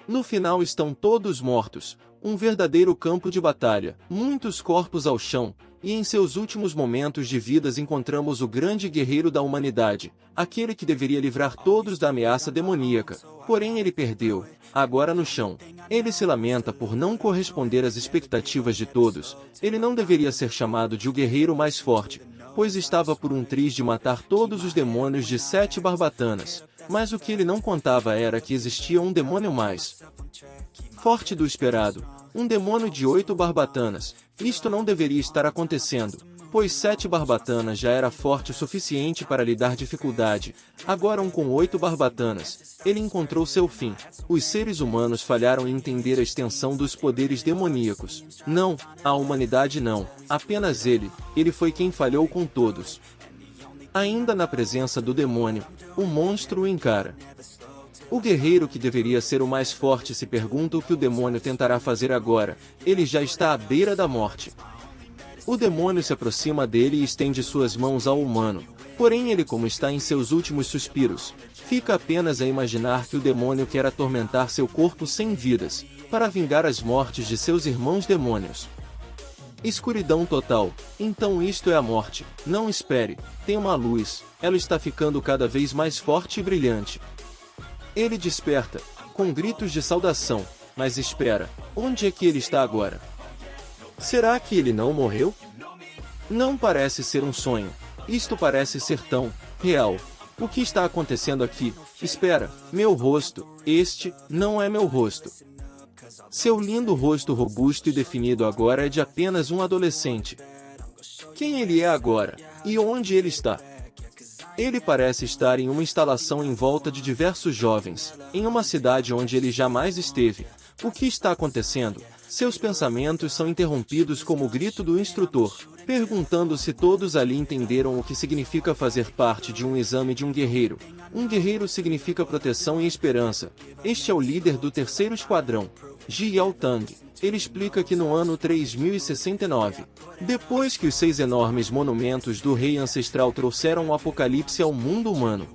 No final estão todos mortos, um verdadeiro campo de batalha, muitos corpos ao chão, e em seus últimos momentos de vidas encontramos o grande guerreiro da humanidade, aquele que deveria livrar todos da ameaça demoníaca, porém ele perdeu, agora no chão. Ele se lamenta por não corresponder às expectativas de todos, ele não deveria ser chamado de o guerreiro mais forte, pois estava por um triz de matar todos os demônios de 7 barbatanas, mas o que ele não contava era que existia um demônio mais forte do esperado, um demônio de 8 barbatanas. Isto não deveria estar acontecendo, pois 7 barbatanas já era forte o suficiente para lhe dar dificuldade, agora um com 8 barbatanas, ele encontrou seu fim. Os seres humanos falharam em entender a extensão dos poderes demoníacos. Não, a humanidade não, apenas ele foi quem falhou com todos. Ainda na presença do demônio, o monstro o encara. O guerreiro que deveria ser o mais forte se pergunta o que o demônio tentará fazer agora, ele já está à beira da morte. O demônio se aproxima dele e estende suas mãos ao humano, porém ele, como está em seus últimos suspiros, fica apenas a imaginar que o demônio quer atormentar seu corpo sem vidas, para vingar as mortes de seus irmãos demônios. Escuridão total, então isto é a morte, não espere, tem uma luz, ela está ficando cada vez mais forte e brilhante. Ele desperta, com gritos de saudação, mas espera, onde é que ele está agora? Será que ele não morreu? Não parece ser um sonho, isto parece ser tão real. O que está acontecendo aqui? Espera, meu rosto, este não é meu rosto. Seu lindo rosto robusto e definido agora é de apenas um adolescente. Quem ele é agora? E onde ele está? Ele parece estar em uma instalação em volta de diversos jovens, em uma cidade onde ele jamais esteve. O que está acontecendo? Seus pensamentos são interrompidos como o grito do instrutor, perguntando se todos ali entenderam o que significa fazer parte de um exame de um guerreiro. Um guerreiro significa proteção e esperança. Este é o líder do 3º Esquadrão, Ji Yao-tang. Ele explica que no ano 3069, depois que os 6 enormes monumentos do rei ancestral trouxeram o apocalipse ao mundo humano,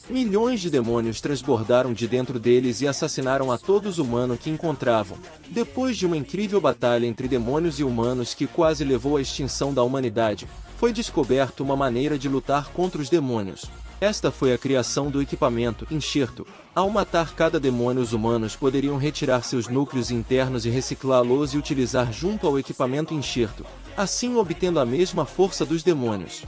milhões de demônios transbordaram de dentro deles e assassinaram a todos humanos que encontravam. Depois de uma incrível batalha entre demônios e humanos que quase levou à extinção da humanidade, foi descoberto uma maneira de lutar contra os demônios. Esta foi a criação do equipamento enxerto. Ao matar cada demônio, os humanos poderiam retirar seus núcleos internos e reciclá-los e utilizar junto ao equipamento enxerto, assim obtendo a mesma força dos demônios.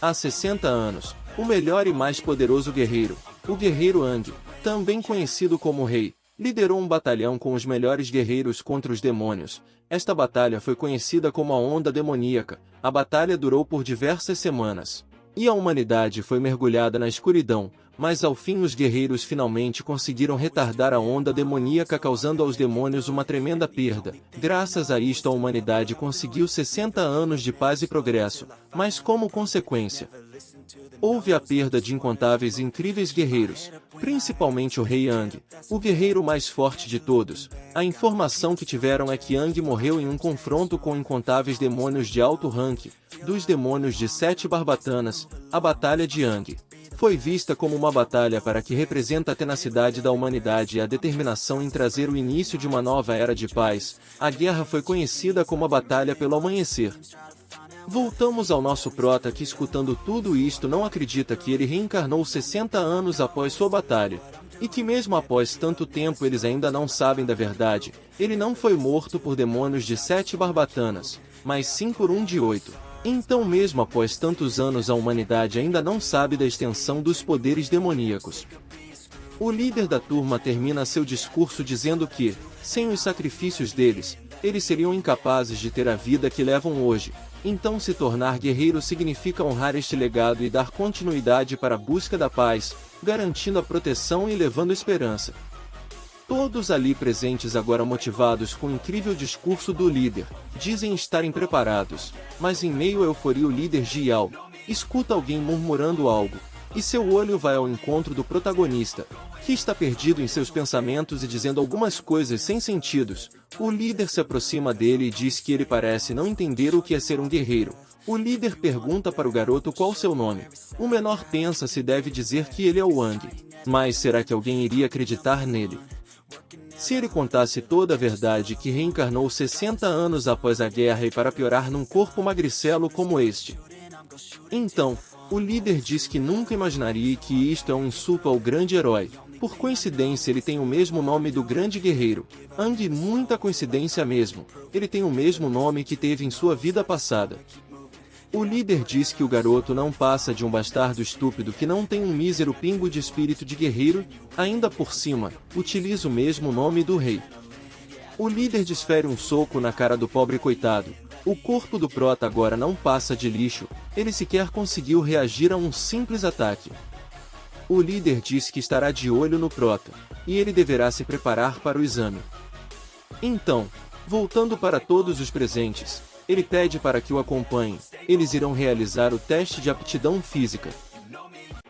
Há 60 anos, o melhor e mais poderoso guerreiro, o guerreiro Ang, também conhecido como Rei, liderou um batalhão com os melhores guerreiros contra os demônios. Esta batalha foi conhecida como a Onda Demoníaca. A batalha durou por diversas semanas, e a humanidade foi mergulhada na escuridão, mas ao fim os guerreiros finalmente conseguiram retardar a onda demoníaca, causando aos demônios uma tremenda perda. Graças a isto a humanidade conseguiu 60 anos de paz e progresso, mas como consequência, houve a perda de incontáveis e incríveis guerreiros, principalmente o rei Ang, o guerreiro mais forte de todos. A informação que tiveram é que Ang morreu em um confronto com incontáveis demônios de alto rank, dos demônios de 7 barbatanas. A Batalha de Ang foi vista como uma batalha para que representa a tenacidade da humanidade e a determinação em trazer o início de uma nova era de paz. A guerra foi conhecida como a Batalha pelo Amanhecer. Voltamos ao nosso prota que, escutando tudo isto, não acredita que ele reencarnou 60 anos após sua batalha, e que mesmo após tanto tempo eles ainda não sabem da verdade. Ele não foi morto por demônios de 7 barbatanas, mas sim por um de 8. Então mesmo após tantos anos a humanidade ainda não sabe da extensão dos poderes demoníacos. O líder da turma termina seu discurso dizendo que, sem os sacrifícios deles, eles seriam incapazes de ter a vida que levam hoje. Então se tornar guerreiro significa honrar este legado e dar continuidade para a busca da paz, garantindo a proteção e levando esperança. Todos ali presentes, agora motivados com o incrível discurso do líder, dizem estarem preparados, mas em meio à euforia o líder Ji Yao escuta alguém murmurando algo, e seu olho vai ao encontro do protagonista, que está perdido em seus pensamentos e dizendo algumas coisas sem sentidos. O líder se aproxima dele e diz que ele parece não entender o que é ser um guerreiro. O líder pergunta para o garoto qual seu nome. O menor pensa se deve dizer que ele é o Wang. Mas será que alguém iria acreditar nele? Se ele contasse toda a verdade que reencarnou 60 anos após a guerra e para piorar num corpo magricelo como este. Então, o líder diz que nunca imaginaria que isto é um insulto ao grande herói. Por coincidência ele tem o mesmo nome do grande guerreiro. Ang, muita coincidência mesmo. Ele tem o mesmo nome que teve em sua vida passada. O líder diz que o garoto não passa de um bastardo estúpido que não tem um mísero pingo de espírito de guerreiro, ainda por cima, utiliza o mesmo nome do rei. O líder desfere um soco na cara do pobre coitado. O corpo do prota agora não passa de lixo, ele sequer conseguiu reagir a um simples ataque. O líder diz que estará de olho no prota, e ele deverá se preparar para o exame. Então, voltando para todos os presentes, ele pede para que o acompanhem. Eles irão realizar o teste de aptidão física.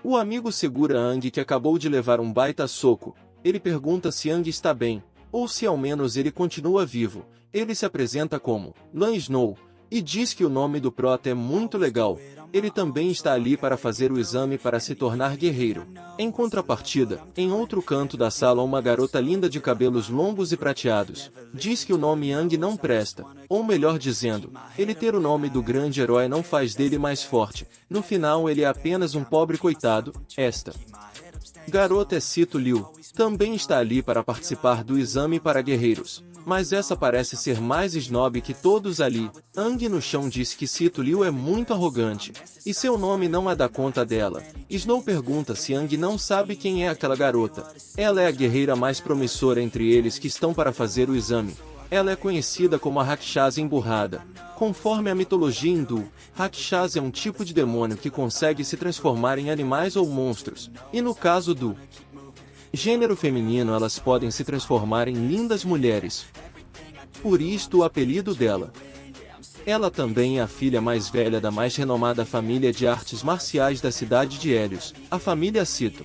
O amigo segura Ang, que acabou de levar um baita soco. Ele pergunta se Ang está bem, ou se ao menos ele continua vivo. Ele se apresenta como Lan Snow, e diz que o nome do prota é muito legal. Ele também está ali para fazer o exame para se tornar guerreiro. Em contrapartida, em outro canto da sala uma garota linda de cabelos longos e prateados, diz que o nome Yang não presta, ou melhor dizendo, ele ter o nome do grande herói não faz dele mais forte, no final ele é apenas um pobre coitado. Esta garota é Sito Liu, também está ali para participar do exame para guerreiros. Mas essa parece ser mais snob que todos ali. Ang no chão diz que Sito Liu é muito arrogante, e seu nome não é da conta dela. Snow pergunta se Ang não sabe quem é aquela garota. Ela é a guerreira mais promissora entre eles que estão para fazer o exame. Ela é conhecida como a Rakshasa emburrada. Conforme a mitologia hindu, Rakshasa é um tipo de demônio que consegue se transformar em animais ou monstros, e no caso do gênero feminino elas podem se transformar em lindas mulheres. Por isto o apelido dela. Ela também é a filha mais velha da mais renomada família de artes marciais da cidade de Hélios, a família Sito.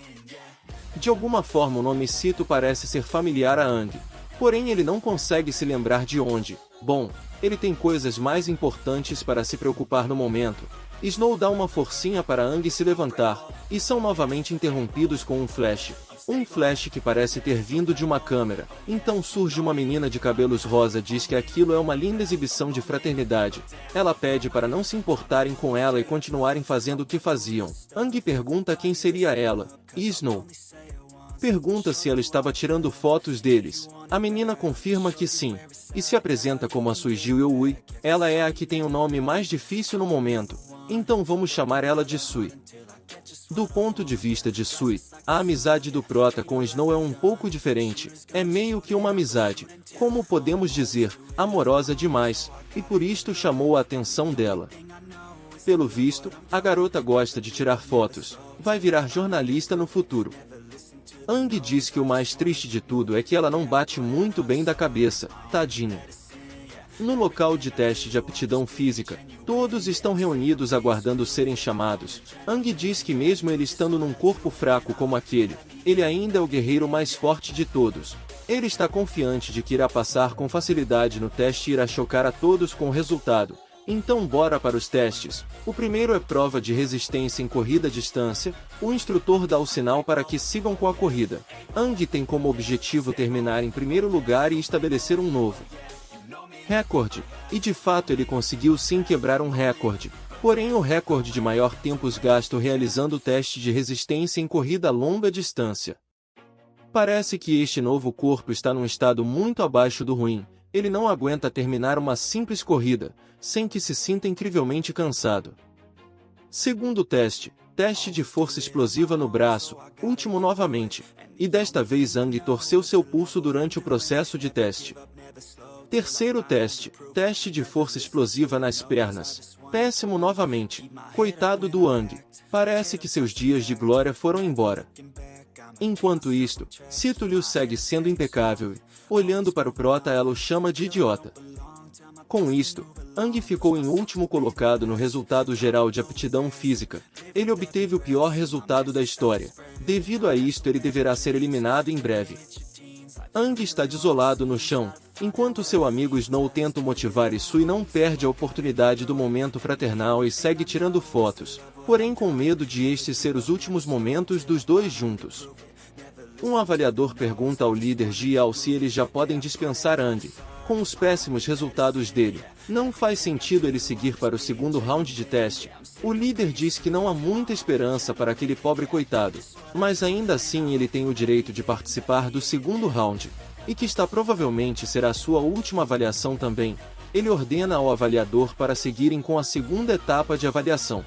De alguma forma o nome Sito parece ser familiar a Ang, porém ele não consegue se lembrar de onde. Bom, ele tem coisas mais importantes para se preocupar no momento. Snow dá uma forcinha para Ang se levantar, e são novamente interrompidos com um flash. Um flash que parece ter vindo de uma câmera. Então surge uma menina de cabelos rosa, diz que aquilo é uma linda exibição de fraternidade. Ela pede para não se importarem com ela e continuarem fazendo o que faziam. Ang pergunta quem seria ela, e Snow pergunta se ela estava tirando fotos deles. A menina confirma que sim, e se apresenta como a Suijil Youi. Ela é a que tem o nome mais difícil no momento, então vamos chamar ela de Sui. Do ponto de vista de Sui, a amizade do prota com Snow é um pouco diferente, é meio que uma amizade, como podemos dizer, amorosa demais, e por isto chamou a atenção dela. Pelo visto, a garota gosta de tirar fotos, vai virar jornalista no futuro. Ang diz que o mais triste de tudo é que ela não bate muito bem da cabeça, tadinha. No local de teste de aptidão física, todos estão reunidos aguardando serem chamados. Ang diz que mesmo ele estando num corpo fraco como aquele, ele ainda é o guerreiro mais forte de todos. Ele está confiante de que irá passar com facilidade no teste e irá chocar a todos com o resultado. Então bora para os testes. O primeiro é prova de resistência em corrida à distância. O instrutor dá o sinal para que sigam com a corrida. Ang tem como objetivo terminar em primeiro lugar e estabelecer um novo recorde, e de fato ele conseguiu sim quebrar um recorde, porém o recorde de maior tempos gasto realizando o teste de resistência em corrida a longa distância. Parece que este novo corpo está num estado muito abaixo do ruim, ele não aguenta terminar uma simples corrida, sem que se sinta incrivelmente cansado. Segundo teste, teste de força explosiva no braço, último novamente, e desta vez Ang torceu seu pulso durante o processo de teste. Terceiro teste, teste de força explosiva nas pernas. Péssimo novamente. Coitado do Ang. Parece que seus dias de glória foram embora. Enquanto isto, Sito Liu segue sendo impecável e, olhando para o prota, ela o chama de idiota. Com isto, Ang ficou em último colocado no resultado geral de aptidão física. Ele obteve o pior resultado da história. Devido a isto ele deverá ser eliminado em breve. Ang está desolado no chão, enquanto seu amigo Snow tenta o motivar e Sui não perde a oportunidade do momento fraternal e segue tirando fotos, porém com medo de estes ser os últimos momentos dos dois juntos. Um avaliador pergunta ao líder Jiao se eles já podem dispensar Ang. Com os péssimos resultados dele, não faz sentido ele seguir para o segundo round de teste. O líder diz que não há muita esperança para aquele pobre coitado, mas ainda assim ele tem o direito de participar do segundo round, e que esta provavelmente será sua última avaliação também. Ele ordena ao avaliador para seguirem com a segunda etapa de avaliação.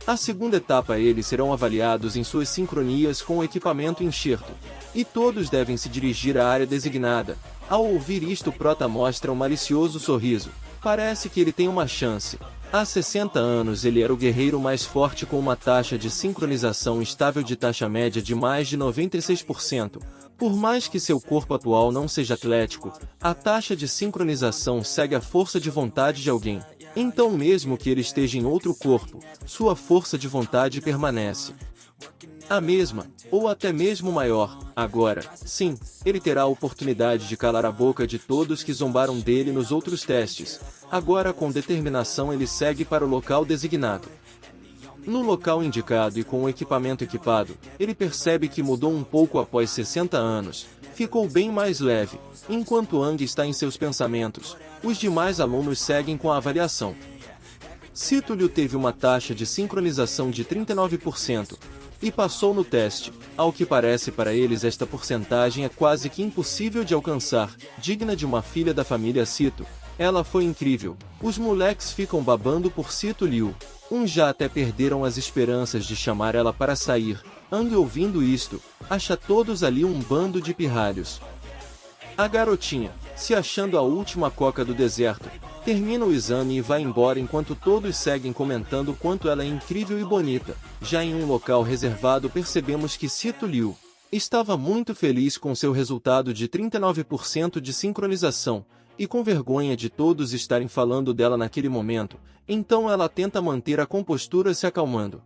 A segunda etapa eles serão avaliados em suas sincronias com o equipamento enxerto, e todos devem se dirigir à área designada. Ao ouvir isto, o prota mostra um malicioso sorriso. Parece que ele tem uma chance. Há 60 anos ele era o guerreiro mais forte com uma taxa de sincronização estável de taxa média de mais de 96%. Por mais que seu corpo atual não seja atlético, a taxa de sincronização segue a força de vontade de alguém. Então mesmo que ele esteja em outro corpo, sua força de vontade permanece a mesma, ou até mesmo maior. Agora, sim, ele terá a oportunidade de calar a boca de todos que zombaram dele nos outros testes. Agora com determinação ele segue para o local designado. No local indicado e com o equipamento equipado, ele percebe que mudou um pouco após 60 anos. Ficou bem mais leve. Enquanto Ang está em seus pensamentos, os demais alunos seguem com a avaliação. Sito Liu teve uma taxa de sincronização de 39%. E passou no teste. Ao que parece para eles esta porcentagem é quase que impossível de alcançar, digna de uma filha da família Sito. Ela foi incrível. Os moleques ficam babando por Sito Liu. Uns já até perderam as esperanças de chamar ela para sair. Ang, ouvindo isto, acha todos ali um bando de pirralhos. A garotinha, se achando a última coca do deserto, termina o exame e vai embora enquanto todos seguem comentando quanto ela é incrível e bonita. Já em um local reservado percebemos que Sito Liu estava muito feliz com seu resultado de 39% de sincronização, e com vergonha de todos estarem falando dela naquele momento, então ela tenta manter a compostura se acalmando.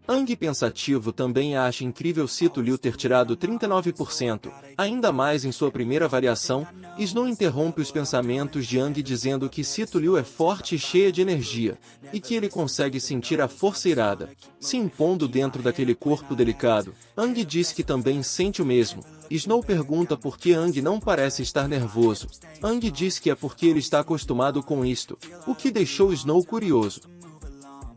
Ang, pensativo, também acha incrível Sito Liu ter tirado 39%, ainda mais em sua primeira variação. Snow interrompe os pensamentos de Ang dizendo que Sito Liu é forte e cheia de energia, e que ele consegue sentir a força irada se impondo dentro daquele corpo delicado. Ang diz que também sente o mesmo. Snow pergunta por que Ang não parece estar nervoso. Ang diz que é porque ele está acostumado com isto, o que deixou Snow curioso.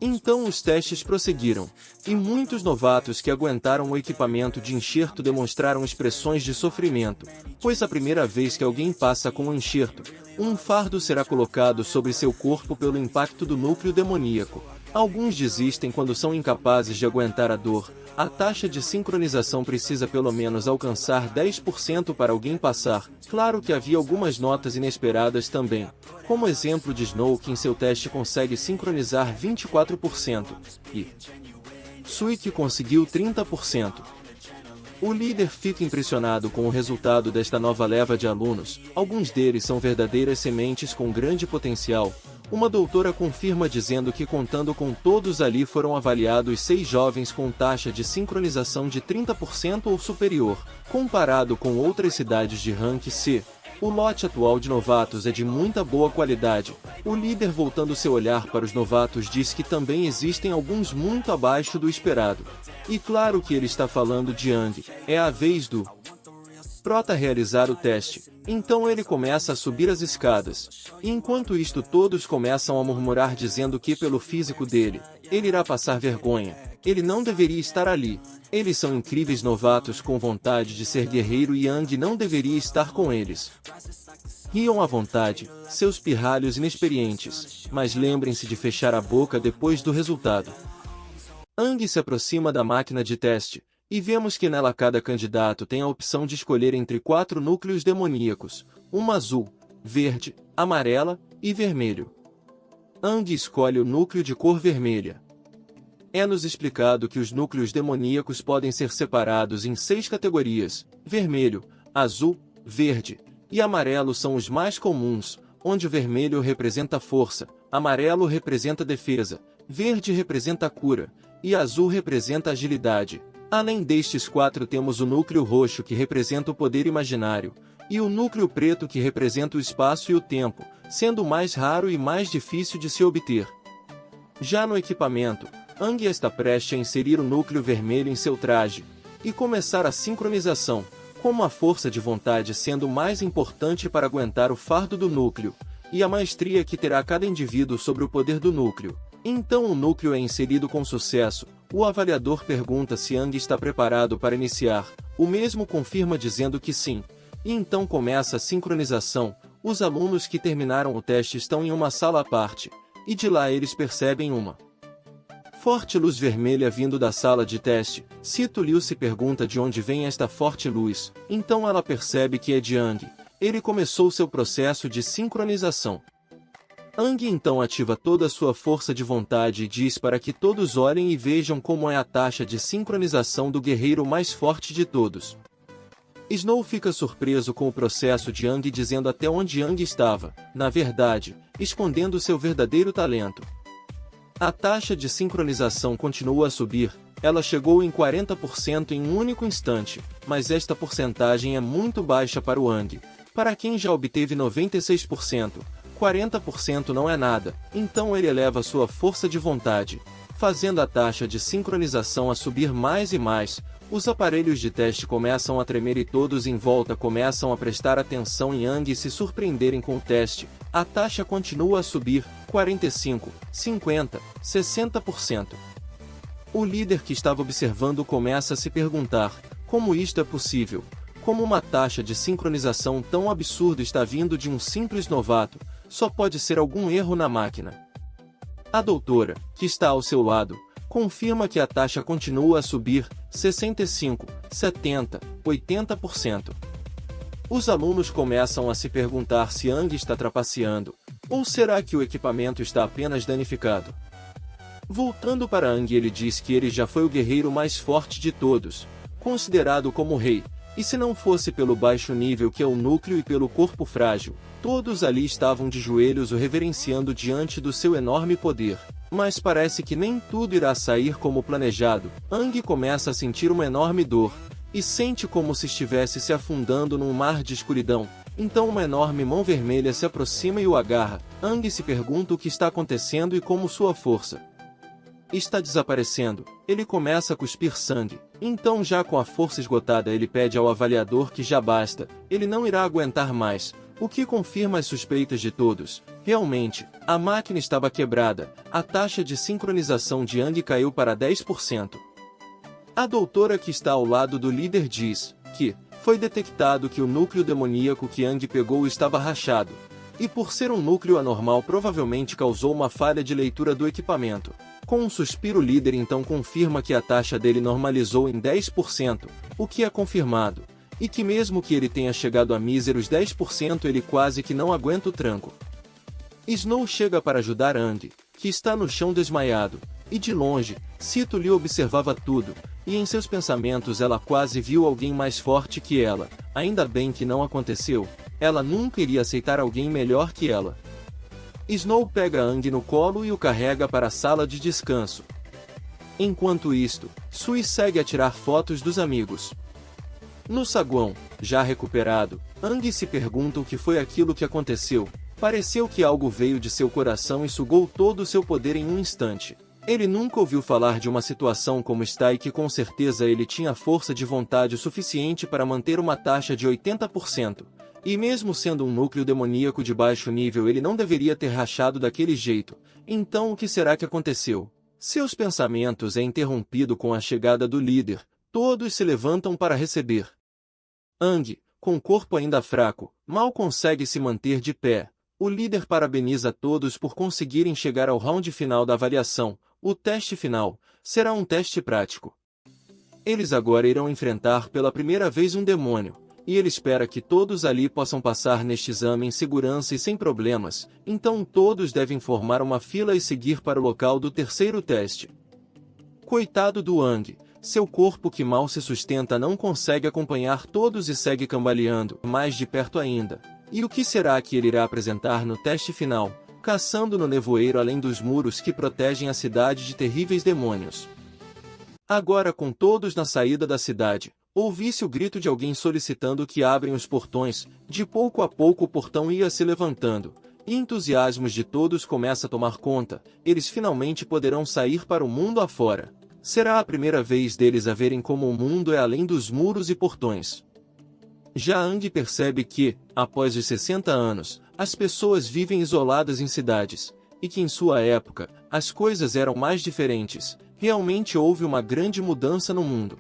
Então os testes prosseguiram, e muitos novatos que aguentaram o equipamento de enxerto demonstraram expressões de sofrimento, pois a primeira vez que alguém passa com um enxerto, um fardo será colocado sobre seu corpo pelo impacto do núcleo demoníaco. Alguns desistem quando são incapazes de aguentar a dor. A taxa de sincronização precisa pelo menos alcançar 10% para alguém passar. Claro que havia algumas notas inesperadas também, como exemplo de Snow, que em seu teste consegue sincronizar 24%, e Sui, que conseguiu 30%. O líder fica impressionado com o resultado desta nova leva de alunos. Alguns deles são verdadeiras sementes com grande potencial. Uma doutora confirma dizendo que, contando com todos ali, foram avaliados 6 jovens com taxa de sincronização de 30% ou superior. Comparado com outras cidades de rank C, o lote atual de novatos é de muita boa qualidade. O líder, voltando seu olhar para os novatos, diz que também existem alguns muito abaixo do esperado. E claro que ele está falando de Ang. É a vez do prota realizar o teste. Então ele começa a subir as escadas. E enquanto isto, todos começam a murmurar dizendo que, pelo físico dele, ele irá passar vergonha. Ele não deveria estar ali. Eles são incríveis novatos com vontade de ser guerreiro e Ang não deveria estar com eles. Riam à vontade, seus pirralhos inexperientes, mas lembrem-se de fechar a boca depois do resultado. Ang se aproxima da máquina de teste, e vemos que nela cada candidato tem a opção de escolher entre 4 núcleos demoníacos, uma azul, verde, amarela e vermelho. Ang escolhe o núcleo de cor vermelha. É-nos explicado que os núcleos demoníacos podem ser separados em 6 categorias: vermelho, azul, verde e amarelo são os mais comuns, onde o vermelho representa força, amarelo representa defesa, verde representa cura, e azul representa agilidade. Além destes 4 temos o núcleo roxo, que representa o poder imaginário, e o núcleo preto, que representa o espaço e o tempo, sendo mais raro e mais difícil de se obter. Já no equipamento, Ang está prestes a inserir o núcleo vermelho em seu traje, e começar a sincronização, como a força de vontade sendo mais importante para aguentar o fardo do núcleo, e a maestria que terá cada indivíduo sobre o poder do núcleo. Então o núcleo é inserido com sucesso, o avaliador pergunta se Ang está preparado para iniciar, o mesmo confirma dizendo que sim, e então começa a sincronização. Os alunos que terminaram o teste estão em uma sala à parte, e de lá eles percebem uma forte luz vermelha vindo da sala de teste. Sito Liu se pergunta de onde vem esta forte luz, então ela percebe que é de Ang. Ele começou seu processo de sincronização. Ang então ativa toda a sua força de vontade e diz para que todos olhem e vejam como é a taxa de sincronização do guerreiro mais forte de todos. Snow fica surpreso com o processo de Ang dizendo até onde Ang estava, na verdade, escondendo seu verdadeiro talento. A taxa de sincronização continua a subir, ela chegou em 40% em um único instante, mas esta porcentagem é muito baixa para o Ang. Para quem já obteve 96%, 40% não é nada, então ele eleva sua força de vontade, fazendo a taxa de sincronização a subir mais e mais. Os aparelhos de teste começam a tremer e todos em volta começam a prestar atenção em Ang e se surpreenderem com o teste. A taxa continua a subir, 45%, 50%, 60%. O líder que estava observando começa a se perguntar, como isto é possível? Como uma taxa de sincronização tão absurda está vindo de um simples novato? Só pode ser algum erro na máquina. A doutora, que está ao seu lado, confirma que a taxa continua a subir, 65%, 70%, 80%. Os alunos começam a se perguntar se Ang está trapaceando, ou será que o equipamento está apenas danificado? Voltando para Ang, ele diz que ele já foi o guerreiro mais forte de todos, considerado como rei, e se não fosse pelo baixo nível que é o núcleo e pelo corpo frágil, todos ali estavam de joelhos o reverenciando diante do seu enorme poder. Mas parece que nem tudo irá sair como planejado. Ang começa a sentir uma enorme dor, e sente como se estivesse se afundando num mar de escuridão. Então uma enorme mão vermelha se aproxima e o agarra. Ang se pergunta o que está acontecendo e como sua força está desaparecendo. Ele começa a cuspir sangue. Então, já com a força esgotada, ele pede ao avaliador que já basta, ele não irá aguentar mais, o que confirma as suspeitas de todos. Realmente, a máquina estava quebrada, a taxa de sincronização de Ang caiu para 10%. A doutora que está ao lado do líder diz que foi detectado que o núcleo demoníaco que Ang pegou estava rachado, e por ser um núcleo anormal provavelmente causou uma falha de leitura do equipamento. Com um suspiro, o líder então confirma que a taxa dele normalizou em 10%, o que é confirmado, e que mesmo que ele tenha chegado a míseros 10%, ele quase que não aguenta o tranco. Snow chega para ajudar Ang, que está no chão desmaiado, e de longe, Sito Liu observava tudo, e em seus pensamentos ela quase viu alguém mais forte que ela. Ainda bem que não aconteceu, ela nunca iria aceitar alguém melhor que ela. Snow pega Ang no colo e o carrega para a sala de descanso. Enquanto isto, Sui segue a tirar fotos dos amigos. No saguão, já recuperado, Ang se pergunta o que foi aquilo que aconteceu. Pareceu que algo veio de seu coração e sugou todo o seu poder em um instante. Ele nunca ouviu falar de uma situação como esta e que com certeza ele tinha força de vontade suficiente para manter uma taxa de 80%. E mesmo sendo um núcleo demoníaco de baixo nível, ele não deveria ter rachado daquele jeito. Então o que será que aconteceu? Seus pensamentos é interrompido com a chegada do líder. Todos se levantam para receber. Ang, com o corpo ainda fraco, mal consegue se manter de pé. O líder parabeniza todos por conseguirem chegar ao round final da avaliação. O teste final será um teste prático. Eles agora irão enfrentar pela primeira vez um demônio, e ele espera que todos ali possam passar neste exame em segurança e sem problemas, então todos devem formar uma fila e seguir para o local do terceiro teste. Coitado do Ang, seu corpo que mal se sustenta não consegue acompanhar todos e segue cambaleando, mais de perto ainda. E o que será que ele irá apresentar no teste final, caçando no nevoeiro além dos muros que protegem a cidade de terríveis demônios? Agora, com todos na saída da cidade, ouvi-se o grito de alguém solicitando que abrem os portões. De pouco a pouco o portão ia se levantando, e entusiasmos de todos começa a tomar conta. Eles finalmente poderão sair para o mundo afora. Será a primeira vez deles a verem como o mundo é além dos muros e portões. Já Ang percebe que, após os 60 anos, as pessoas vivem isoladas em cidades, e que em sua época, as coisas eram mais diferentes. Realmente houve uma grande mudança no mundo.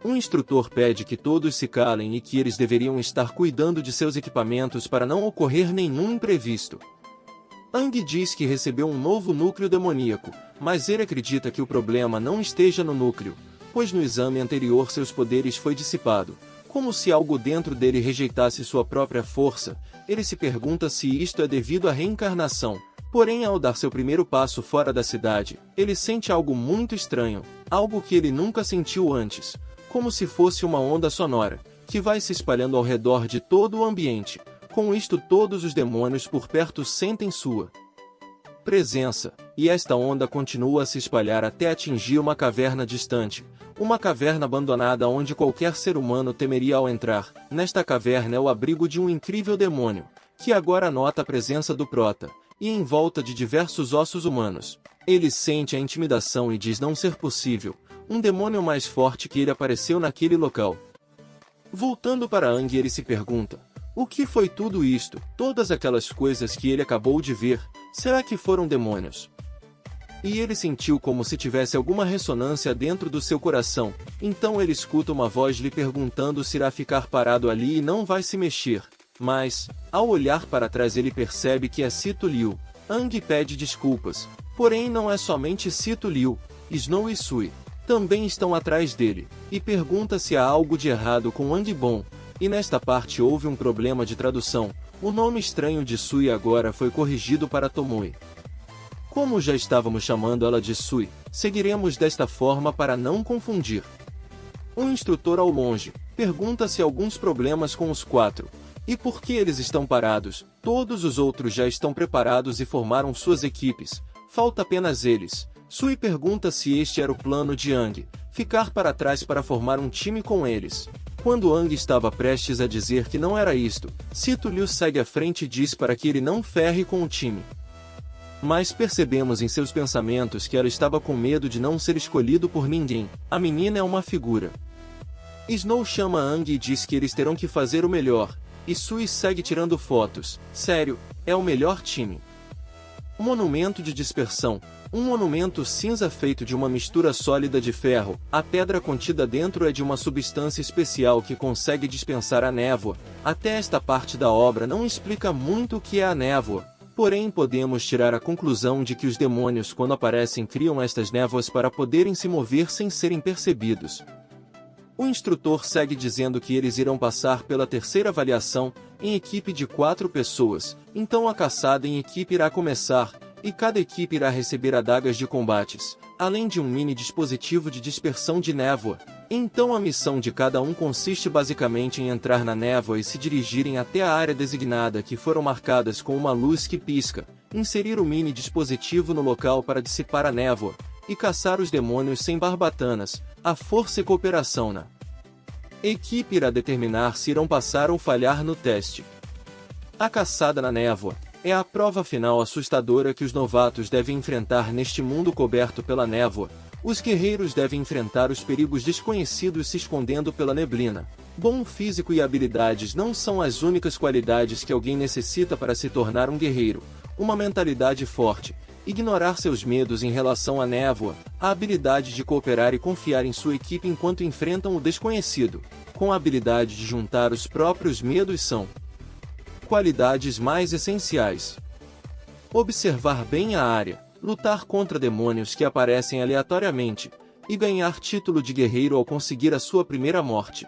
Um instrutor pede que todos se calem e que eles deveriam estar cuidando de seus equipamentos para não ocorrer nenhum imprevisto. Ang diz que recebeu um novo núcleo demoníaco, mas ele acredita que o problema não esteja no núcleo, pois no exame anterior seus poderes foi dissipado. Como se algo dentro dele rejeitasse sua própria força, ele se pergunta se isto é devido à reencarnação. Porém, ao dar seu primeiro passo fora da cidade, ele sente algo muito estranho, algo que ele nunca sentiu antes, como se fosse uma onda sonora, que vai se espalhando ao redor de todo o ambiente. Com isto, todos os demônios por perto sentem sua presença, e esta onda continua a se espalhar até atingir uma caverna distante, uma caverna abandonada onde qualquer ser humano temeria ao entrar. Nesta caverna é o abrigo de um incrível demônio, que agora nota a presença do Prota, e em volta de diversos ossos humanos. Ele sente a intimidação e diz não ser possível, um demônio mais forte que ele apareceu naquele local. Voltando para Ang, ele se pergunta, o que foi tudo isto? Todas aquelas coisas que ele acabou de ver, será que foram demônios? E ele sentiu como se tivesse alguma ressonância dentro do seu coração, então ele escuta uma voz lhe perguntando se irá ficar parado ali e não vai se mexer. Mas, ao olhar para trás ele percebe que é Sito Liu. Ang pede desculpas, porém não é somente Sito Liu, Snow e Sui também estão atrás dele, e pergunta se há algo de errado com Ang Bon. E nesta parte houve um problema de tradução, o nome estranho de Sui agora foi corrigido para Tomoe. Como já estávamos chamando ela de Sui, seguiremos desta forma para não confundir. Um instrutor ao longe pergunta se há alguns problemas com os quatro. E por que eles estão parados? Todos os outros já estão preparados e formaram suas equipes. Falta apenas eles. Sui pergunta se este era o plano de Ang, ficar para trás para formar um time com eles. Quando Ang estava prestes a dizer que não era isto, Sito Liu segue à frente e diz para que ele não ferre com o time. Mas percebemos em seus pensamentos que ela estava com medo de não ser escolhido por ninguém. A menina é uma figura. Snow chama Ang e diz que eles terão que fazer o melhor. E Sui segue tirando fotos. Sério, é o melhor time. Um monumento de dispersão. Um monumento cinza feito de uma mistura sólida de ferro. A pedra contida dentro é de uma substância especial que consegue dispensar a névoa. Até esta parte da obra não explica muito o que é a névoa. Porém, podemos tirar a conclusão de que os demônios, quando aparecem, criam estas névoas para poderem se mover sem serem percebidos. O instrutor segue dizendo que eles irão passar pela terceira avaliação, em equipe de 4 pessoas, então a caçada em equipe irá começar, e cada equipe irá receber adagas de combates, além de um mini dispositivo de dispersão de névoa. Então a missão de cada um consiste basicamente em entrar na névoa e se dirigirem até a área designada que foram marcadas com uma luz que pisca, inserir o mini dispositivo no local para dissipar a névoa, e caçar os demônios sem barbatanas. A força e cooperação na equipe irá determinar se irão passar ou falhar no teste. A caçada na névoa é a prova final assustadora que os novatos devem enfrentar neste mundo coberto pela névoa. Os guerreiros devem enfrentar os perigos desconhecidos se escondendo pela neblina. Bom físico e habilidades não são as únicas qualidades que alguém necessita para se tornar um guerreiro. Uma mentalidade forte, ignorar seus medos em relação à névoa, a habilidade de cooperar e confiar em sua equipe enquanto enfrentam o desconhecido, com a habilidade de juntar os próprios medos são qualidades mais essenciais. Observar bem a área, lutar contra demônios que aparecem aleatoriamente, e ganhar título de guerreiro ao conseguir a sua primeira morte.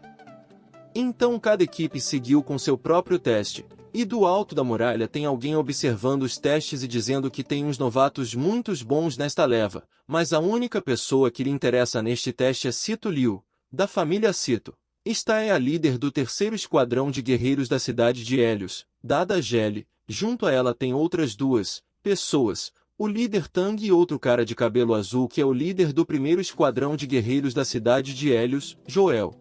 Então cada equipe seguiu com seu próprio teste, e do alto da muralha tem alguém observando os testes e dizendo que tem uns novatos muito bons nesta leva, mas a única pessoa que lhe interessa neste teste é Sito Liu, da família Sito. Esta é a líder do terceiro esquadrão de guerreiros da cidade de Hélios, Dada Gele. Junto a ela tem outras 2 pessoas, o líder Tang e outro cara de cabelo azul que é o líder do primeiro esquadrão de guerreiros da cidade de Hélios, Joel.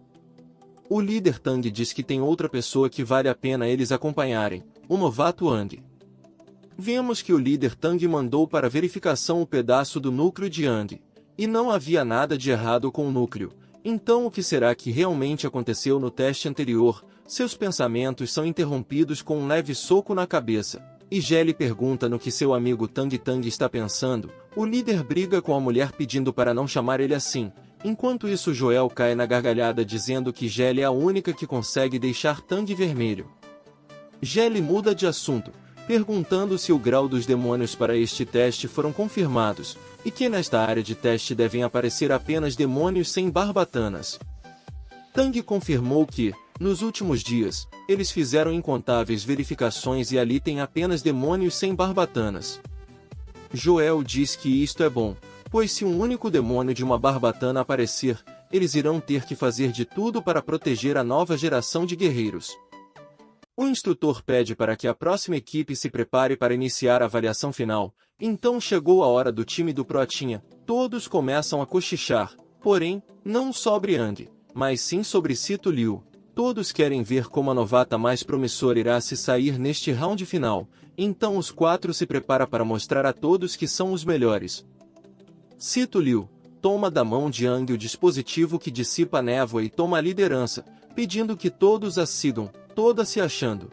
O líder Tang diz que tem outra pessoa que vale a pena eles acompanharem, o novato Ang. Vemos que o líder Tang mandou para verificação o pedaço do núcleo de Ang. E não havia nada de errado com o núcleo. Então o que será que realmente aconteceu no teste anterior? Seus pensamentos são interrompidos com um leve soco na cabeça. E Jelly pergunta no que seu amigo Tang Tang está pensando. O líder briga com a mulher pedindo para não chamar ele assim. Enquanto isso Joel cai na gargalhada dizendo que Jelly é a única que consegue deixar Tang vermelho. Jelly muda de assunto, perguntando se o grau dos demônios para este teste foram confirmados, e que nesta área de teste devem aparecer apenas demônios sem barbatanas. Tang confirmou que, nos últimos dias, eles fizeram incontáveis verificações e ali tem apenas demônios sem barbatanas. Joel diz que isto é bom, pois se um único demônio de uma barbatana aparecer, eles irão ter que fazer de tudo para proteger a nova geração de guerreiros. O instrutor pede para que a próxima equipe se prepare para iniciar a avaliação final, então chegou a hora do time do Protinha. Todos começam a cochichar, porém, não sobre Ang, mas sim sobre Sito Liu. Todos querem ver como a novata mais promissora irá se sair neste round final, então os 4 se prepara para mostrar a todos que são os melhores. Sito Liu toma da mão de Ang o dispositivo que dissipa a névoa e toma a liderança, pedindo que todos a sigam, toda se achando.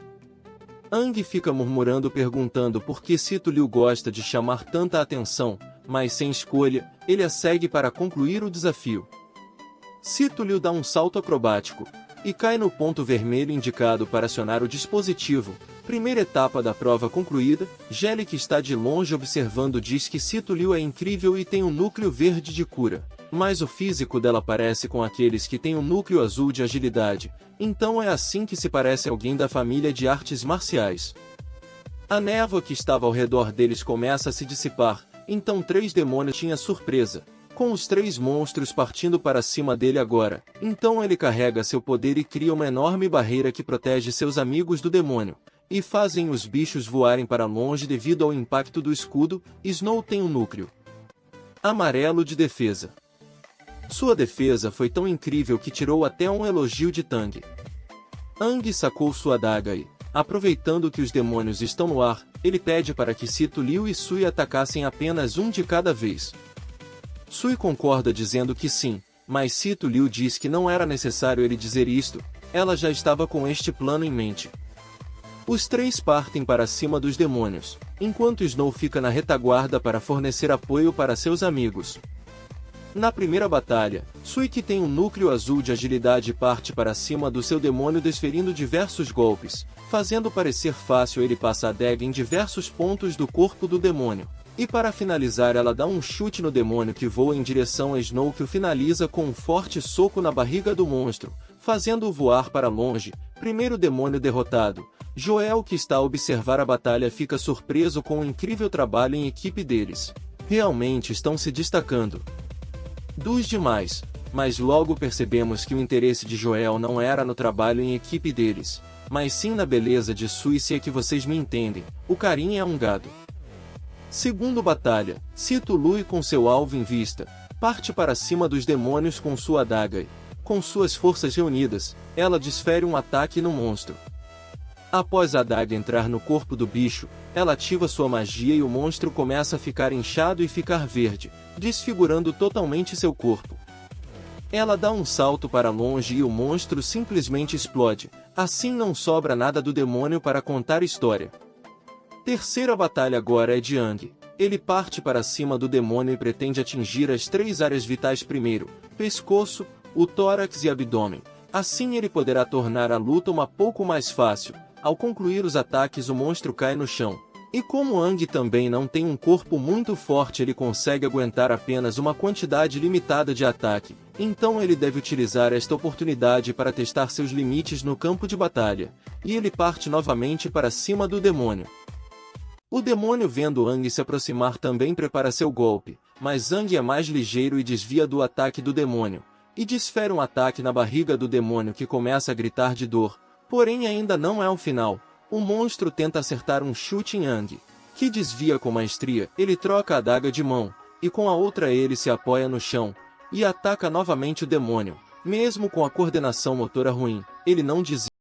Ang fica murmurando perguntando por que Sito Liu gosta de chamar tanta atenção, mas sem escolha, ele a segue para concluir o desafio. Sito Liu dá um salto acrobático, e cai no ponto vermelho indicado para acionar o dispositivo. Primeira etapa da prova concluída, Jelly que está de longe observando diz que Sito Liu é incrível e tem um núcleo verde de cura, mas o físico dela parece com aqueles que têm um núcleo azul de agilidade, então é assim que se parece alguém da família de artes marciais. A névoa que estava ao redor deles começa a se dissipar, então 3 demônios tinha surpresa, com os 3 monstros partindo para cima dele agora. Então ele carrega seu poder e cria uma enorme barreira que protege seus amigos do demônio, e fazem os bichos voarem para longe devido ao impacto do escudo. Snow tem um núcleo amarelo de defesa. Sua defesa foi tão incrível que tirou até um elogio de Tang. Ang sacou sua adaga e, aproveitando que os demônios estão no ar, ele pede para que Sito Liu e Sui atacassem apenas um de cada vez. Sui concorda dizendo que sim, mas Sito Liu diz que não era necessário ele dizer isto, ela já estava com este plano em mente. Os 3 partem para cima dos demônios, enquanto Snow fica na retaguarda para fornecer apoio para seus amigos. Na primeira batalha, Sui que tem um núcleo azul de agilidade parte para cima do seu demônio desferindo diversos golpes, fazendo parecer fácil ele passa a adaga em diversos pontos do corpo do demônio. E para finalizar ela dá um chute no demônio que voa em direção a Snow que o finaliza com um forte soco na barriga do monstro, fazendo-o voar para longe. Primeiro demônio derrotado. Joel que está a observar a batalha fica surpreso com o incrível trabalho em equipe deles. Realmente estão se destacando dos demais, mas logo percebemos que o interesse de Joel não era no trabalho em equipe deles, mas sim na beleza de Sui, se é que vocês me entendem. O carinha é um gado. Segundo batalha, Sito Liu com seu alvo em vista, parte para cima dos demônios com sua adaga e, com suas forças reunidas, ela desfere um ataque no monstro. Após a adaga entrar no corpo do bicho, ela ativa sua magia e o monstro começa a ficar inchado e ficar verde, desfigurando totalmente seu corpo. Ela dá um salto para longe e o monstro simplesmente explode, assim não sobra nada do demônio para contar história. Terceira batalha agora é de Ang. Ele parte para cima do demônio e pretende atingir as 3 áreas vitais primeiro, pescoço, o tórax e abdômen. Assim ele poderá tornar a luta um pouco mais fácil. Ao concluir os ataques o monstro cai no chão. E como Ang também não tem um corpo muito forte, ele consegue aguentar apenas uma quantidade limitada de ataque. Então ele deve utilizar esta oportunidade para testar seus limites no campo de batalha. E ele parte novamente para cima do demônio. O demônio vendo Ang se aproximar também prepara seu golpe, mas Ang é mais ligeiro e desvia do ataque do demônio, e desfere um ataque na barriga do demônio que começa a gritar de dor, porém ainda não é o final. O monstro tenta acertar um chute em Ang, que desvia com maestria. Ele troca a adaga de mão, e com a outra ele se apoia no chão, e ataca novamente o demônio. Mesmo com a coordenação motora ruim, ele não desvia.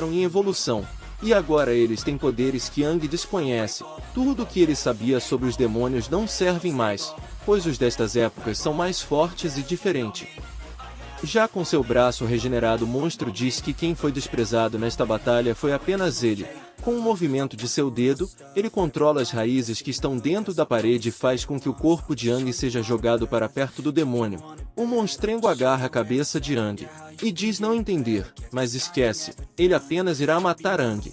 em evolução. E agora eles têm poderes que Aang desconhece. Tudo o que ele sabia sobre os demônios não servem mais, pois os destas épocas são mais fortes e diferentes. Já com seu braço regenerado, o monstro diz que quem foi desprezado nesta batalha foi apenas ele. Com um movimento de seu dedo, ele controla as raízes que estão dentro da parede e faz com que o corpo de Aang seja jogado para perto do demônio. O monstrengo agarra a cabeça de Aang e diz não entender, mas esquece, ele apenas irá matar Aang.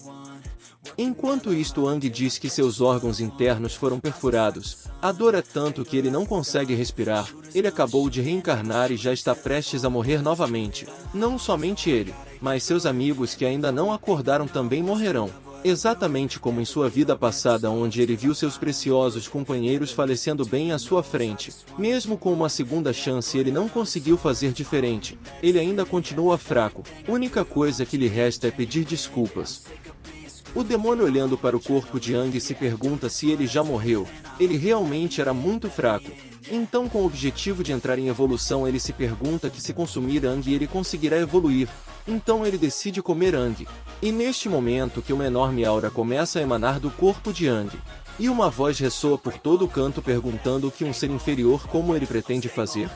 Enquanto isto, Aang diz que seus órgãos internos foram perfurados. A dor é tanto que ele não consegue respirar. Ele acabou de reencarnar e já está prestes a morrer novamente. Não somente ele, mas seus amigos que ainda não acordaram também morrerão. Exatamente como em sua vida passada, onde ele viu seus preciosos companheiros falecendo bem à sua frente. Mesmo com uma segunda chance, ele não conseguiu fazer diferente. Ele ainda continua fraco. Única coisa que lhe resta é pedir desculpas. O demônio, olhando para o corpo de Aang, se pergunta se ele já morreu. Ele realmente era muito fraco. Então, com o objetivo de entrar em evolução, ele se pergunta que se consumir Aang ele conseguirá evoluir. Então ele decide comer Aang. E neste momento que uma enorme aura começa a emanar do corpo de Aang. E uma voz ressoa por todo o canto perguntando o que um ser inferior como ele pretende fazer.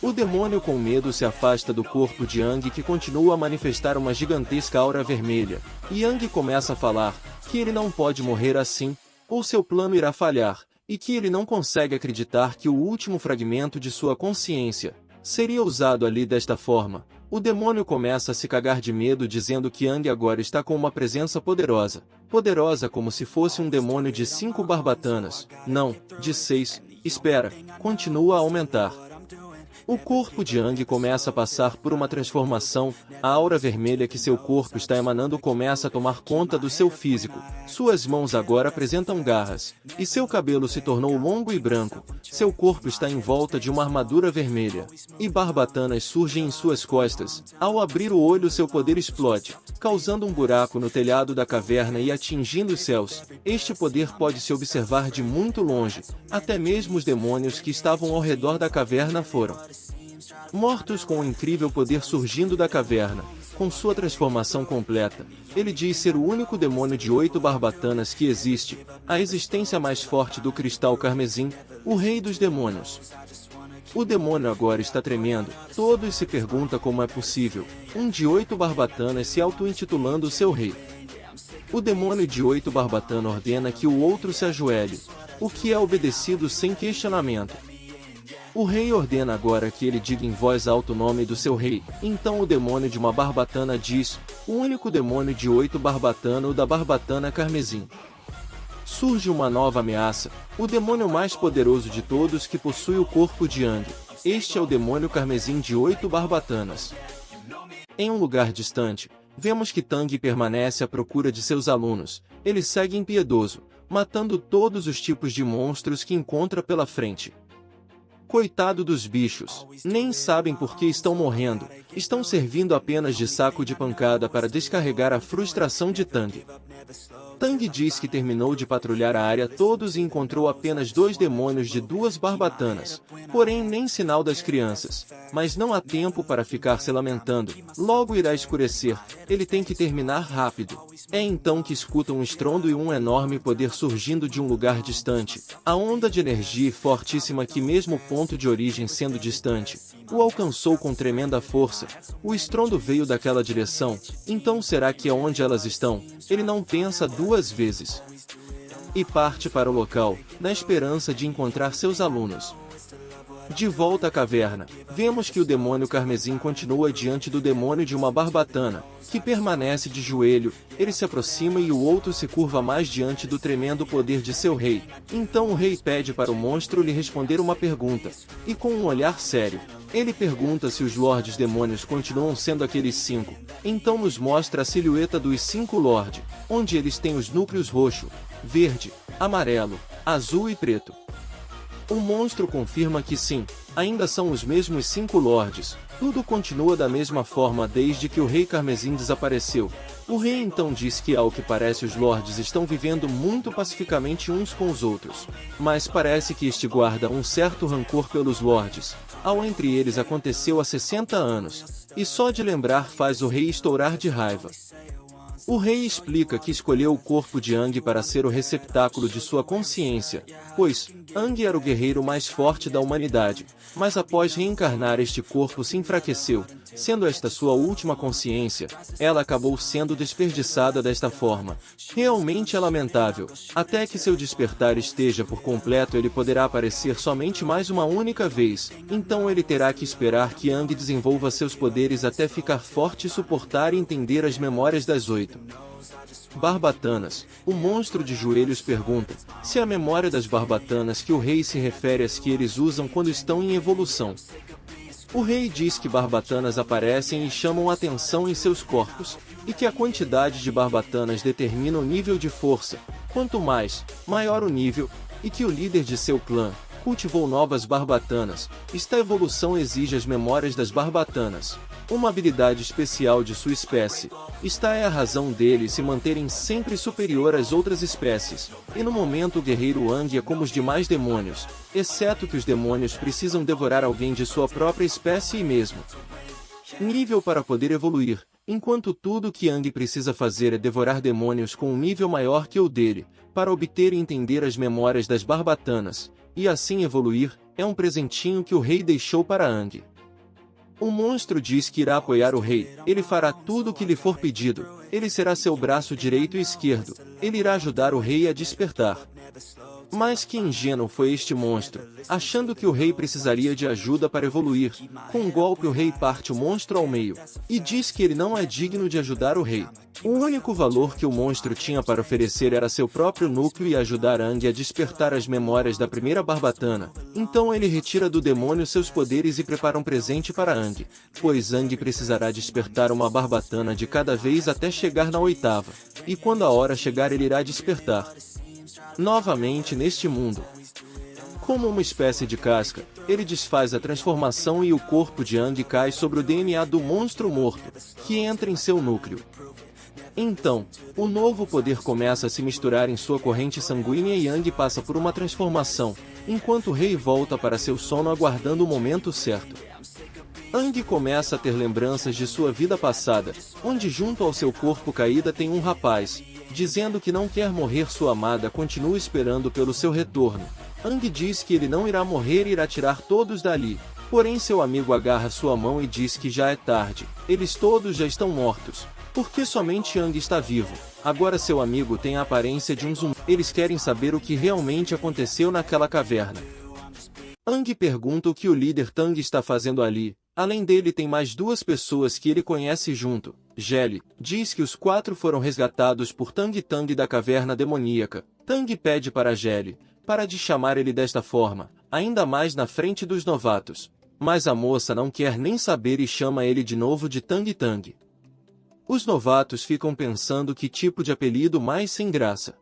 O demônio com medo se afasta do corpo de Aang, que continua a manifestar uma gigantesca aura vermelha. E Aang começa a falar que ele não pode morrer assim, ou seu plano irá falhar, e que ele não consegue acreditar que o último fragmento de sua consciência seria usado ali desta forma. O demônio começa a se cagar de medo, dizendo que Aang agora está com uma presença poderosa. Poderosa como se fosse um demônio de 5 barbatanas. Não, de 6. Espera, continua a aumentar. O corpo de Aang começa a passar por uma transformação. A aura vermelha que seu corpo está emanando começa a tomar conta do seu físico. Suas mãos agora apresentam garras, e seu cabelo se tornou longo e branco. Seu corpo está em volta de uma armadura vermelha, e barbatanas surgem em suas costas. Ao abrir o olho, seu poder explode, causando um buraco no telhado da caverna e atingindo os céus. Este poder pode se observar de muito longe. Até mesmo os demônios que estavam ao redor da caverna foram mortos com um incrível poder surgindo da caverna. Com sua transformação completa, ele diz ser o único demônio de 8 barbatanas que existe, a existência mais forte do cristal carmesim, o rei dos demônios. O demônio agora está tremendo. Todos se perguntam como é possível um de 8 barbatanas se auto-intitulando seu rei. O demônio de 8 barbatanas ordena que o outro se ajoelhe, o que é obedecido sem questionamento. O rei ordena agora que ele diga em voz alta o nome do seu rei. Então o demônio de uma barbatana diz, o único demônio de 8 barbatana, o da barbatana carmesim. Surge uma nova ameaça, o demônio mais poderoso de todos que possui o corpo de Aang. Este é o demônio carmesim de 8 barbatanas. Em um lugar distante, vemos que Tang permanece à procura de seus alunos. Ele segue impiedoso, matando todos os tipos de monstros que encontra pela frente. Coitado dos bichos, nem sabem por que estão morrendo, estão servindo apenas de saco de pancada para descarregar a frustração de Tang. Tang diz que terminou de patrulhar a área todos e encontrou apenas 2 demônios de 2 barbatanas, porém nem sinal das crianças. Mas não há tempo para ficar se lamentando, logo irá escurecer, ele tem que terminar rápido. É então que escuta um estrondo e um enorme poder surgindo de um lugar distante. A onda de energia fortíssima que mesmo o ponto de origem sendo distante, o alcançou com tremenda força. O estrondo veio daquela direção, então será que é onde elas estão? Ele não pensa 2 vezes. E parte para o local, na esperança de encontrar seus alunos. De volta à caverna, vemos que o demônio carmesim continua diante do demônio de uma barbatana, que permanece de joelho. Ele se aproxima e o outro se curva mais diante do tremendo poder de seu rei. Então o rei pede para o monstro lhe responder uma pergunta, e com um olhar sério, ele pergunta se os Lordes Demônios continuam sendo aqueles 5. Então nos mostra a silhueta dos 5 Lordes, onde eles têm os núcleos roxo, verde, amarelo, azul e preto. O monstro confirma que sim, ainda são os mesmos 5 Lordes. Tudo continua da mesma forma desde que o Rei Carmesim desapareceu. O rei então diz que ao que parece os lords estão vivendo muito pacificamente uns com os outros, mas parece que este guarda um certo rancor pelos lords, ao entre eles aconteceu há 60 anos, e só de lembrar faz o rei estourar de raiva. O rei explica que escolheu o corpo de Aang para ser o receptáculo de sua consciência, pois Aang era o guerreiro mais forte da humanidade, mas após reencarnar este corpo se enfraqueceu, sendo esta sua última consciência, ela acabou sendo desperdiçada desta forma. Realmente é lamentável, até que seu despertar esteja por completo ele poderá aparecer somente mais uma única vez, então ele terá que esperar que Aang desenvolva seus poderes até ficar forte e suportar e entender as memórias das 8 Barbatanas. O monstro de joelhos pergunta se a memória das barbatanas que o rei se refere às que eles usam quando estão em evolução. O rei diz que barbatanas aparecem e chamam atenção em seus corpos, e que a quantidade de barbatanas determina o nível de força, quanto mais, maior o nível, e que o líder de seu clã cultivou novas barbatanas. Esta evolução exige as memórias das barbatanas, uma habilidade especial de sua espécie. Esta é a razão deles se manterem sempre superior às outras espécies, e no momento o guerreiro Aang é como os demais demônios, exceto que os demônios precisam devorar alguém de sua própria espécie e mesmo nível para poder evoluir, enquanto tudo que Aang precisa fazer é devorar demônios com um nível maior que o dele, para obter e entender as memórias das barbatanas, e assim evoluir. É um presentinho que o rei deixou para Aang. O monstro diz que irá apoiar o rei, ele fará tudo o que lhe for pedido, ele será seu braço direito e esquerdo, ele irá ajudar o rei a despertar. Mas que ingênuo foi este monstro, achando que o rei precisaria de ajuda para evoluir. Com um golpe o rei parte o monstro ao meio, e diz que ele não é digno de ajudar o rei. O único valor que o monstro tinha para oferecer era seu próprio núcleo e ajudar Aang a despertar as memórias da primeira barbatana. Então ele retira do demônio seus poderes e prepara um presente para Aang, pois Aang precisará despertar uma barbatana de cada vez até chegar na 8ª, e quando a hora chegar ele irá despertar novamente neste mundo. Como uma espécie de casca, ele desfaz a transformação e o corpo de Aang cai sobre o DNA do monstro morto, que entra em seu núcleo. Então, o novo poder começa a se misturar em sua corrente sanguínea e Aang passa por uma transformação, enquanto o rei volta para seu sono aguardando o momento certo. Aang começa a ter lembranças de sua vida passada, onde junto ao seu corpo caído tem um rapaz, dizendo que não quer morrer. Sua amada continua esperando pelo seu retorno. Aang diz que ele não irá morrer e irá tirar todos dali, porém seu amigo agarra sua mão e diz que já é tarde, eles todos já estão mortos, porque somente Aang está vivo. Agora seu amigo tem a aparência de um zumbi. Eles querem saber o que realmente aconteceu naquela caverna. Aang pergunta o que o líder Tang está fazendo ali. Além dele tem mais 2 pessoas que ele conhece junto. Gelli diz que os 4 foram resgatados por Tang Tang da caverna demoníaca. Tang pede para Gelli para de chamar ele desta forma, ainda mais na frente dos novatos. Mas a moça não quer nem saber e chama ele de novo de Tang Tang. Os novatos ficam pensando que tipo de apelido mais sem graça.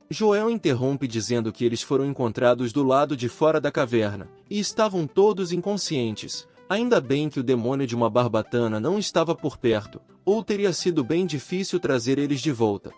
Joel interrompe dizendo que eles foram encontrados do lado de fora da caverna, e estavam todos inconscientes. Ainda bem que o demônio de uma barbatana não estava por perto, ou teria sido bem difícil trazer eles de volta.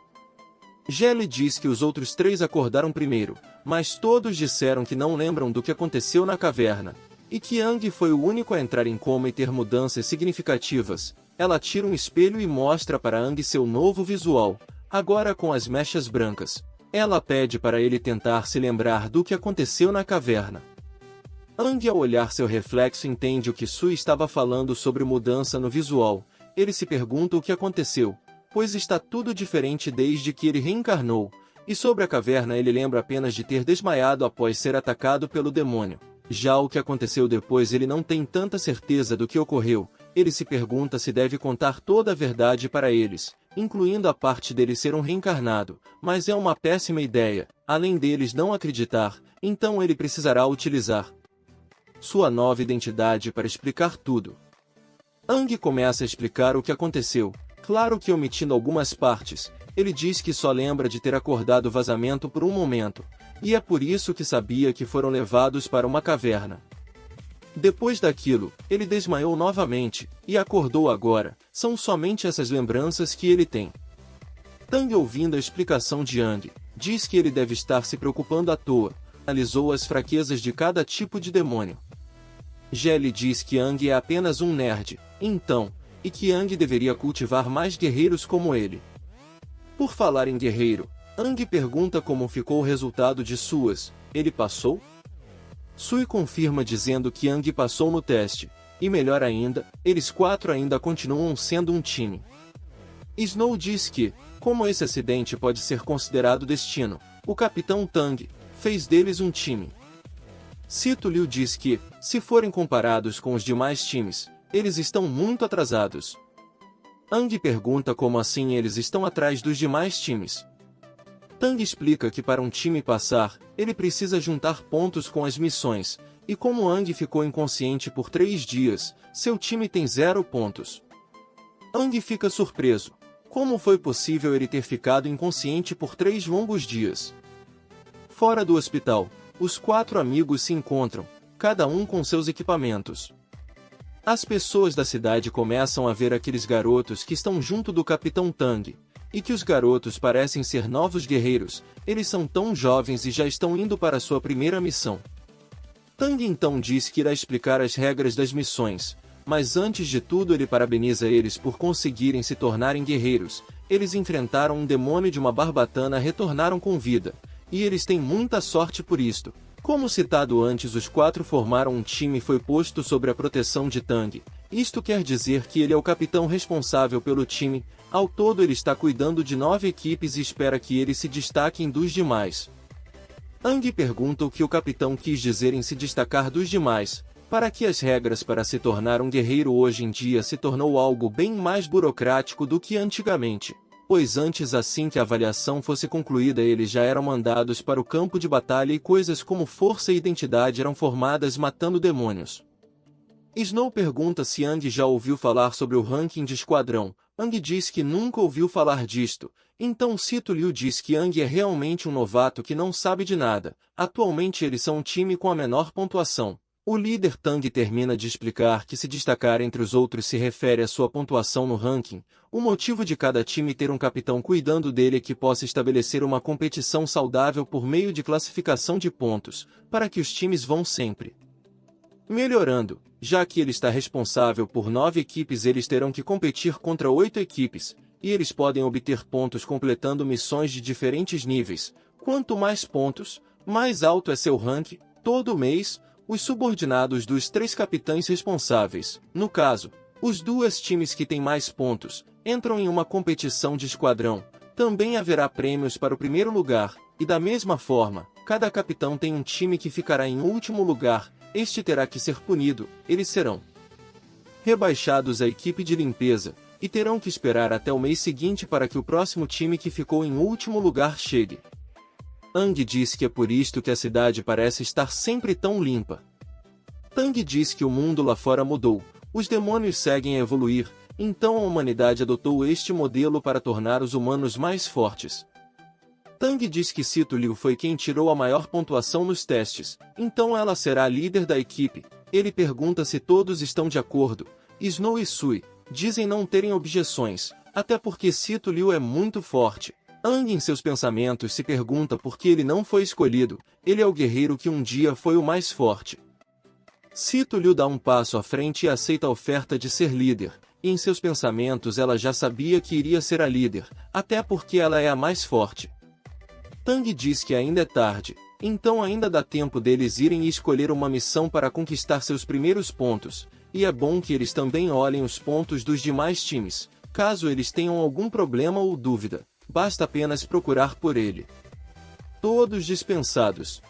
Gelli diz que os outros 3 acordaram primeiro, mas todos disseram que não lembram do que aconteceu na caverna, e que Aang foi o único a entrar em coma e ter mudanças significativas. Ela tira um espelho e mostra para Aang seu novo visual, agora com as mechas brancas. Ela pede para ele tentar se lembrar do que aconteceu na caverna. Aang, ao olhar seu reflexo, entende o que Sui estava falando sobre mudança no visual. Ele se pergunta o que aconteceu, pois está tudo diferente desde que ele reencarnou, e sobre a caverna ele lembra apenas de ter desmaiado após ser atacado pelo demônio. Já o que aconteceu depois ele não tem tanta certeza do que ocorreu. Ele se pergunta se deve contar toda a verdade para eles, incluindo a parte dele ser um reencarnado, mas é uma péssima ideia. Além deles não acreditar, então ele precisará utilizar sua nova identidade para explicar tudo. Aang começa a explicar o que aconteceu, claro que omitindo algumas partes. Ele diz que só lembra de ter acordado o vazamento por um momento, e é por isso que sabia que foram levados para uma caverna. Depois daquilo, ele desmaiou novamente, e acordou agora, são somente essas lembranças que ele tem. Tang, ouvindo a explicação de Yang, diz que ele deve estar se preocupando à toa, analisou as fraquezas de cada tipo de demônio. Jelly diz que Yang é apenas um nerd, então, e que Yang deveria cultivar mais guerreiros como ele. Por falar em guerreiro, Yang pergunta como ficou o resultado de suas, ele passou? Sui confirma dizendo que Yang passou no teste, e melhor ainda, eles 4 ainda continuam sendo um time. Snow diz que, como esse acidente pode ser considerado destino, o Capitão Tang fez deles um time. Sito Liu diz que, se forem comparados com os demais times, eles estão muito atrasados. Yang pergunta como assim eles estão atrás dos demais times. Tang explica que para um time passar, ele precisa juntar pontos com as missões, e como Yang ficou inconsciente por 3 dias, seu time tem 0 pontos. Yang fica surpreso. Como foi possível ele ter ficado inconsciente por 3 longos dias? Fora do hospital, os 4 amigos se encontram, cada um com seus equipamentos. As pessoas da cidade começam a ver aqueles garotos que estão junto do Capitão Tang, e que os garotos parecem ser novos guerreiros, eles são tão jovens e já estão indo para sua primeira missão. Tang então diz que irá explicar as regras das missões, mas antes de tudo ele parabeniza eles por conseguirem se tornarem guerreiros. Eles enfrentaram um demônio de uma barbatana e retornaram com vida, e eles têm muita sorte por isto. Como citado antes, os 4 formaram um time e foi posto sob a proteção de Tang. Isto quer dizer que ele é o capitão responsável pelo time. Ao todo ele está cuidando de 9 equipes e espera que eles se destaquem dos demais. Yang pergunta o que o capitão quis dizer em se destacar dos demais, para que as regras para se tornar um guerreiro hoje em dia se tornou algo bem mais burocrático do que antigamente, pois antes assim que a avaliação fosse concluída eles já eram mandados para o campo de batalha e coisas como força e identidade eram formadas matando demônios. Snow pergunta se Yang já ouviu falar sobre o ranking de esquadrão. Yang diz que nunca ouviu falar disto, então Sito Liu diz que Yang é realmente um novato que não sabe de nada. Atualmente eles são um time com a menor pontuação. O líder Tang termina de explicar que se destacar entre os outros se refere à sua pontuação no ranking. O motivo de cada time ter um capitão cuidando dele é que possa estabelecer uma competição saudável por meio de classificação de pontos, para que os times vão sempre melhorando. Já que ele está responsável por 9 equipes, eles terão que competir contra 8 equipes, e eles podem obter pontos completando missões de diferentes níveis. Quanto mais pontos, mais alto é seu ranking. Todo mês, os subordinados dos 3 capitães responsáveis, no caso, os 2 times que têm mais pontos, entram em uma competição de esquadrão. Também haverá prêmios para o primeiro lugar, e da mesma forma, cada capitão tem um time que ficará em último lugar. Este terá que ser punido, eles serão rebaixados à equipe de limpeza, e terão que esperar até o mês seguinte para que o próximo time que ficou em último lugar chegue. Yang diz que é por isto que a cidade parece estar sempre tão limpa. Tang diz que o mundo lá fora mudou, os demônios seguem a evoluir, então a humanidade adotou este modelo para tornar os humanos mais fortes. Tang diz que Sito Liu foi quem tirou a maior pontuação nos testes, então ela será a líder da equipe. Ele pergunta se todos estão de acordo. Snow e Sui dizem não terem objeções, até porque Sito Liu é muito forte. Yang em seus pensamentos se pergunta por que ele não foi escolhido. Ele é o guerreiro que um dia foi o mais forte. Sito Liu dá um passo à frente e aceita a oferta de ser líder, e em seus pensamentos ela já sabia que iria ser a líder, até porque ela é a mais forte. Tang diz que ainda é tarde, então ainda dá tempo deles irem e escolher uma missão para conquistar seus primeiros pontos, e é bom que eles também olhem os pontos dos demais times. Caso eles tenham algum problema ou dúvida, basta apenas procurar por ele. Todos dispensados.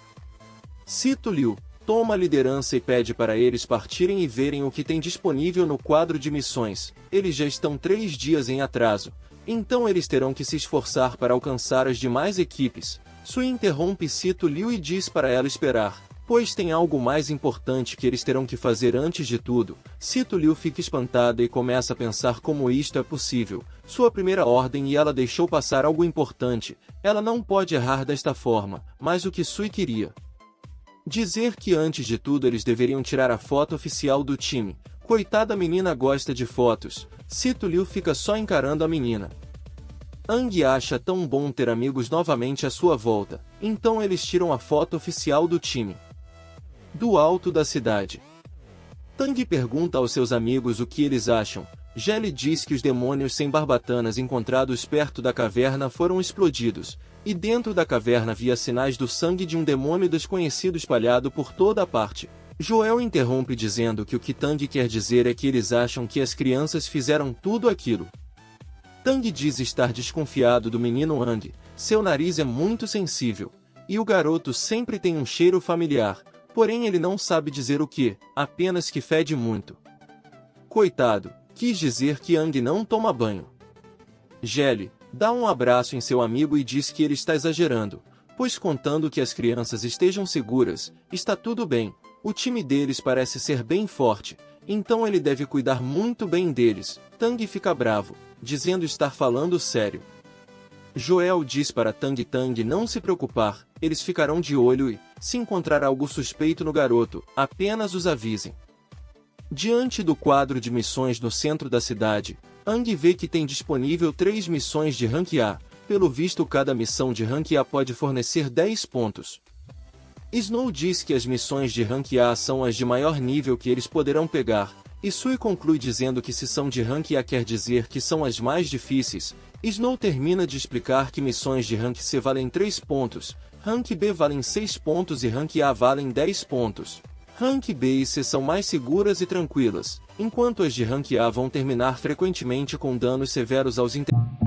Sito Liu toma a liderança e pede para eles partirem e verem o que tem disponível no quadro de missões. Eles já estão 3 dias em atraso, então eles terão que se esforçar para alcançar as demais equipes. Sui interrompe Sito Liu e diz para ela esperar, pois tem algo mais importante que eles terão que fazer antes de tudo. Sito Liu fica espantada e começa a pensar como isto é possível. Sua primeira ordem e ela deixou passar algo importante. Ela não pode errar desta forma, mas o que Sui queria dizer que antes de tudo eles deveriam tirar a foto oficial do time, Coitada menina gosta de fotos, Cito Liu fica só encarando a menina. Ang acha tão bom ter amigos novamente à sua volta, então eles tiram a foto oficial do time. Do alto da cidade. Tang pergunta aos seus amigos o que eles acham. Jelly diz que os demônios sem barbatanas encontrados perto da caverna foram explodidos, e dentro da caverna havia sinais do sangue de um demônio desconhecido espalhado por toda a parte. Joel interrompe dizendo que o que Tang quer dizer é que eles acham que as crianças fizeram tudo aquilo. Tang diz estar desconfiado do menino Ang, seu nariz é muito sensível, e o garoto sempre tem um cheiro familiar, porém ele não sabe dizer o que, apenas que fede muito. Coitado, quis dizer que Ang não toma banho. Jelly dá um abraço em seu amigo e diz que ele está exagerando, pois contando que as crianças estejam seguras, está tudo bem, o time deles parece ser bem forte, então ele deve cuidar muito bem deles. Tang fica bravo, dizendo estar falando sério. Joel diz para Tang não se preocupar, eles ficarão de olho e, se encontrar algo suspeito no garoto, apenas os avisem. Diante do quadro de missões no centro da cidade, Ang vê que tem disponível 3 missões de Rank A, pelo visto cada missão de Rank A pode fornecer 10 pontos. Snow diz que as missões de Rank A são as de maior nível que eles poderão pegar, e Sui conclui dizendo que se são de Rank A quer dizer que são as mais difíceis. Snow termina de explicar que missões de Rank C valem 3 pontos, Rank B valem 6 pontos e Rank A valem 10 pontos. Rank B e C são mais seguras e tranquilas, enquanto as de Rank A vão terminar frequentemente com danos severos aos integrantes.